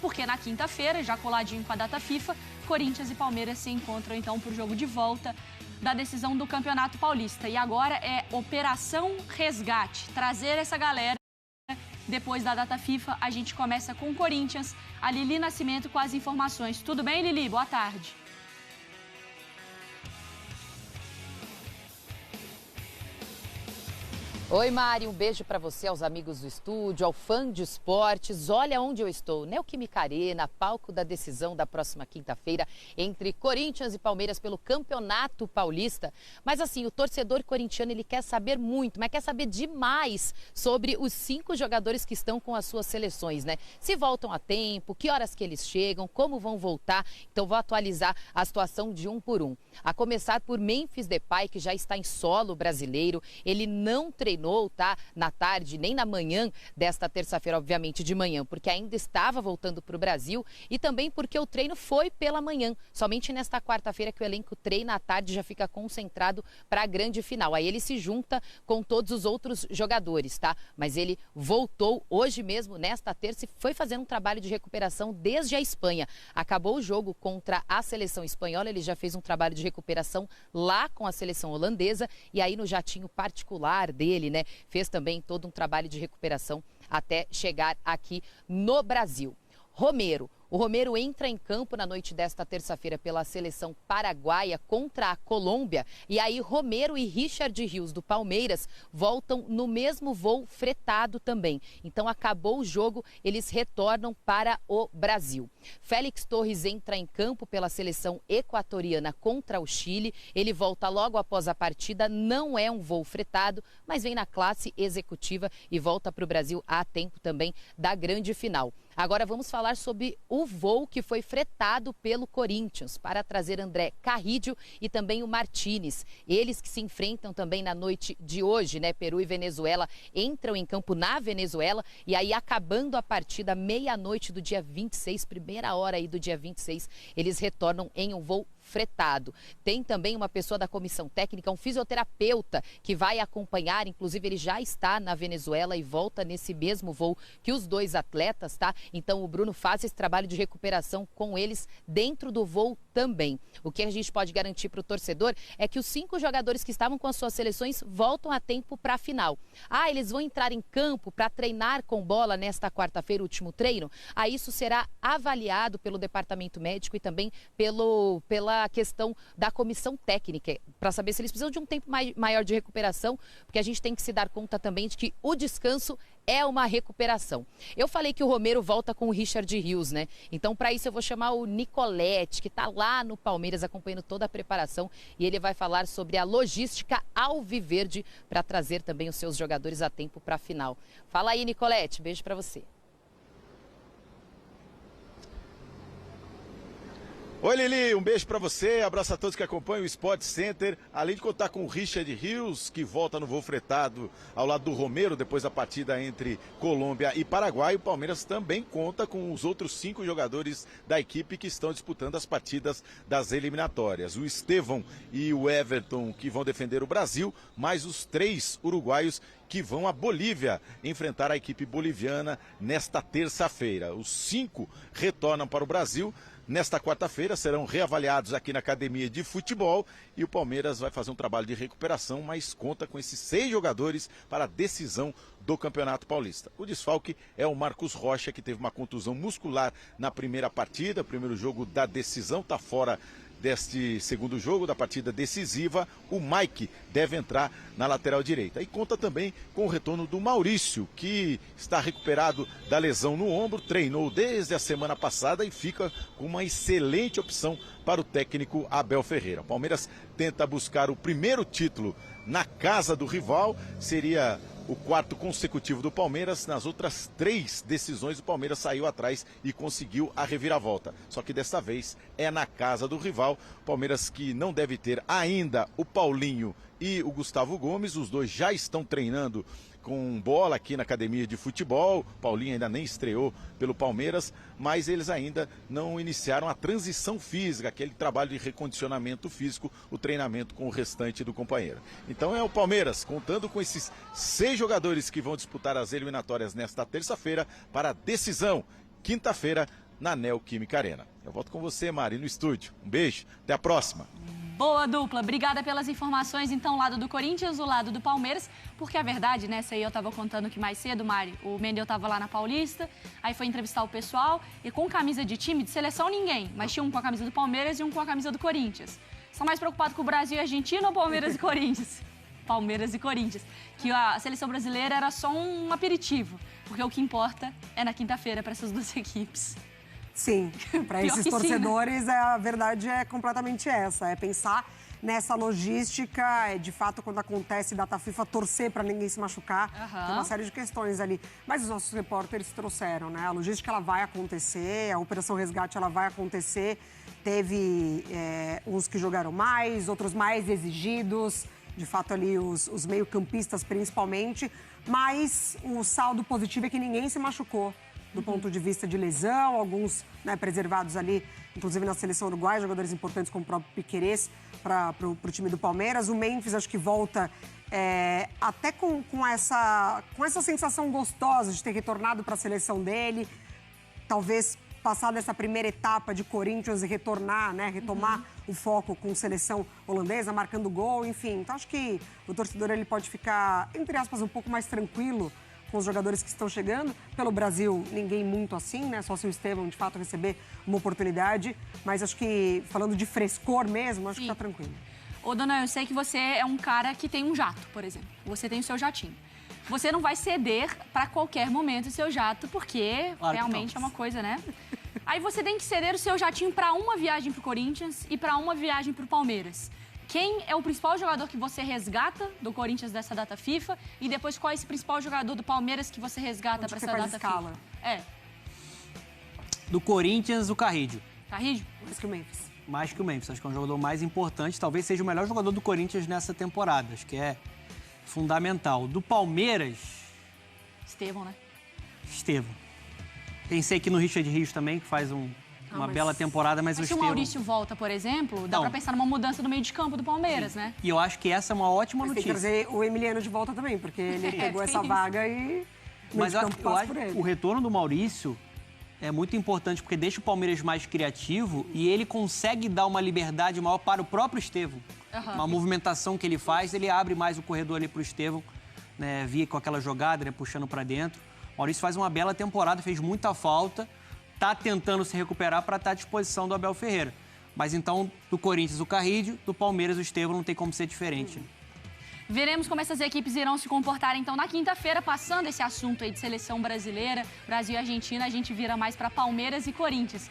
porque na quinta-feira, já coladinho com a data FIFA, Corinthians e Palmeiras se encontram então para o jogo de volta da decisão do Campeonato Paulista. E agora é Operação Resgate, trazer essa galera. Depois da data FIFA, a gente começa com o Corinthians. A Lili Nascimento com as informações. Tudo bem, Lili? Boa tarde. Oi, Mari, um beijo para você, aos amigos do estúdio, ao fã de esportes. Olha onde eu estou, Neoquímica Arena, palco da decisão da próxima quinta-feira entre Corinthians e Palmeiras pelo Campeonato Paulista. Mas assim, o torcedor corintiano, ele quer saber muito, mas quer saber demais sobre os 5 jogadores que estão com as suas seleções, né? Se voltam a tempo, que horas que eles chegam, como vão voltar. Então vou atualizar a situação de um por um. A começar por Memphis Depay, que já está em solo brasileiro. Ele não treinou, tá, na tarde, nem na manhã desta terça-feira, obviamente de manhã, porque ainda estava voltando para o Brasil e também porque o treino foi pela manhã. Somente nesta quarta-feira que o elenco treina à tarde, já fica concentrado para a grande final. Aí ele se junta com todos os outros jogadores, tá? Mas ele voltou hoje mesmo, nesta terça, e foi fazendo um trabalho de recuperação desde a Espanha. Acabou o jogo contra a seleção espanhola, ele já fez um trabalho de recuperação lá com a seleção holandesa e aí no jatinho particular dele, né, fez também todo um trabalho de recuperação até chegar aqui no Brasil. O Romero entra em campo na noite desta terça-feira pela seleção paraguaia contra a Colômbia. E aí Romero e Richard Rios do Palmeiras voltam no mesmo voo fretado também. Então acabou o jogo, eles retornam para o Brasil. Félix Torres entra em campo pela seleção equatoriana contra o Chile. Ele volta logo após a partida, não é um voo fretado, mas vem na classe executiva e volta para o Brasil a tempo também da grande final. Agora vamos falar sobre o voo que foi fretado pelo Corinthians para trazer André Carrillo e também o Martínez. Eles que se enfrentam também na noite de hoje, né? Peru e Venezuela entram em campo na Venezuela e aí acabando a partida meia-noite do dia 26, primeira hora aí do dia 26, eles retornam em um voo fretado. Tem também uma pessoa da comissão técnica, um fisioterapeuta que vai acompanhar, inclusive ele já está na Venezuela e volta nesse mesmo voo que os 2 atletas, tá? Então o Bruno faz esse trabalho de recuperação com eles dentro do voo também. O que a gente pode garantir para o torcedor é que os 5 jogadores que estavam com as suas seleções voltam a tempo para a final. Ah, eles vão entrar em campo para treinar com bola nesta quarta-feira, último treino? Aí isso será avaliado pelo departamento médico e também pela questão da comissão técnica, para saber se eles precisam de um tempo maior de recuperação, porque a gente tem que se dar conta também de que o descanso é uma recuperação. Eu falei que o Romero volta com o Richard Rios, né? Então, para isso, eu vou chamar o Nicolete, que está lá no Palmeiras acompanhando toda a preparação, e ele vai falar sobre a logística alviverde para trazer também os seus jogadores a tempo para a final. Fala aí, Nicolete, beijo para você. Oi, Lili, um beijo pra você, abraço a todos que acompanham o Sport Center, além de contar com o Richard Rios, que volta no voo fretado ao lado do Romero, depois da partida entre Colômbia e Paraguai. O Palmeiras também conta com os outros 5 jogadores da equipe que estão disputando as partidas das eliminatórias. O Estevão e o Everton, que vão defender o Brasil, mais os 3 uruguaios que vão à Bolívia enfrentar a equipe boliviana nesta terça-feira. Os 5 retornam para o Brasil. Nesta quarta-feira serão reavaliados aqui na Academia de Futebol e o Palmeiras vai fazer um trabalho de recuperação, mas conta com esses 6 jogadores para a decisão do Campeonato Paulista. O desfalque é o Marcos Rocha, que teve uma contusão muscular na primeira partida, primeiro jogo da decisão, está fora deste segundo jogo, da partida decisiva. O Mike deve entrar na lateral direita. E conta também com o retorno do Maurício, que está recuperado da lesão no ombro, treinou desde a semana passada e fica com uma excelente opção para o técnico Abel Ferreira. O Palmeiras tenta buscar o primeiro título na casa do rival, seria o 4º consecutivo do Palmeiras. Nas outras 3 decisões o Palmeiras saiu atrás e conseguiu a reviravolta. Só que desta vez é na casa do rival. Palmeiras que não deve ter ainda o Paulinho e o Gustavo Gomes. Os dois já estão treinando com bola aqui na Academia de Futebol. Paulinho ainda nem estreou pelo Palmeiras, mas eles ainda não iniciaram a transição física, aquele trabalho de recondicionamento físico, o treinamento com o restante do companheiro. Então é o Palmeiras contando com esses 6 jogadores que vão disputar as eliminatórias nesta terça-feira para a decisão, quinta-feira, na Neoquímica Arena. Eu volto com você, Mari, no estúdio. Um beijo, até a próxima. Boa dupla, obrigada pelas informações. Então, o lado do Corinthians, o lado do Palmeiras, porque a verdade, né, essa aí eu tava contando aqui mais cedo, Mari, o Mendel tava lá na Paulista, aí foi entrevistar o pessoal, e com camisa de time, de seleção ninguém, mas tinha um com a camisa do Palmeiras e um com a camisa do Corinthians. Estão mais preocupados com o Brasil e a Argentina ou Palmeiras e Corinthians? Palmeiras e Corinthians. Que a seleção brasileira era só um aperitivo, porque o que importa é na quinta-feira para essas duas equipes. Sim, para esses torcedores, né? A verdade é completamente essa, é pensar nessa logística, de fato, quando acontece data FIFA, torcer para ninguém se machucar, tem uma série de questões ali. Mas os nossos repórteres trouxeram, né? A logística, ela vai acontecer, a Operação Resgate, ela vai acontecer. Teve uns que jogaram mais, outros mais exigidos, de fato ali os meio-campistas principalmente, mas o saldo positivo é que ninguém se machucou. Do ponto de vista de lesão, alguns, né, preservados ali, inclusive na seleção uruguaia, jogadores importantes como o próprio Piquerez para o time do Palmeiras. O Memphis acho que volta até com essa sensação gostosa de ter retornado para a seleção dele, talvez passar dessa primeira etapa de Corinthians e retornar, né, retomar o foco com seleção holandesa, marcando gol, enfim. Então acho que o torcedor ele pode ficar, entre aspas, um pouco mais tranquilo com os jogadores que estão chegando. Pelo Brasil, ninguém muito assim, né? Só se o Estevão, de fato, receber uma oportunidade. Mas acho que, falando de frescor mesmo, acho que tá tranquilo. Ô, dona, eu sei que você é um cara que tem um jato, por exemplo. Você tem o seu jatinho. Você não vai ceder para qualquer momento o seu jato, porque realmente é uma coisa, né? Aí você tem que ceder o seu jatinho para uma viagem pro Corinthians e para uma viagem pro Palmeiras. Quem é o principal jogador que você resgata do Corinthians dessa data FIFA? E depois, qual é esse principal jogador do Palmeiras que você resgata para essa data FIFA? Do Corinthians, o Carrídio. Carrídio? Mais que o Memphis. Mais que o Memphis. Acho que é um jogador mais importante. Talvez seja o melhor jogador do Corinthians nessa temporada. Acho que é fundamental. Do Palmeiras... Estevão, né? Estevão. Pensei aqui no Richard Rios também, que faz uma bela temporada, mas o Estevão... Se o Maurício volta, por exemplo, dá pra pensar numa mudança no meio de campo do Palmeiras, né? E eu acho que essa é uma ótima notícia. Tem que trazer o Emiliano de volta também, porque ele pegou essa vaga e... Mas eu acho que o retorno do Maurício é muito importante, porque deixa o Palmeiras mais criativo e ele consegue dar uma liberdade maior para o próprio Estevão. Uma movimentação que ele faz, ele abre mais o corredor ali para o Estevão, né? Via com aquela jogada, né? Puxando para dentro. O Maurício faz uma bela temporada, fez muita falta. Está tentando se recuperar para estar à disposição do Abel Ferreira. Mas então, do Corinthians o Carrídio, do Palmeiras o Estevão, não tem como ser diferente. Veremos como essas equipes irão se comportar, então, na quinta-feira, passando esse assunto aí de seleção brasileira, Brasil e Argentina, a gente vira mais para Palmeiras e Corinthians.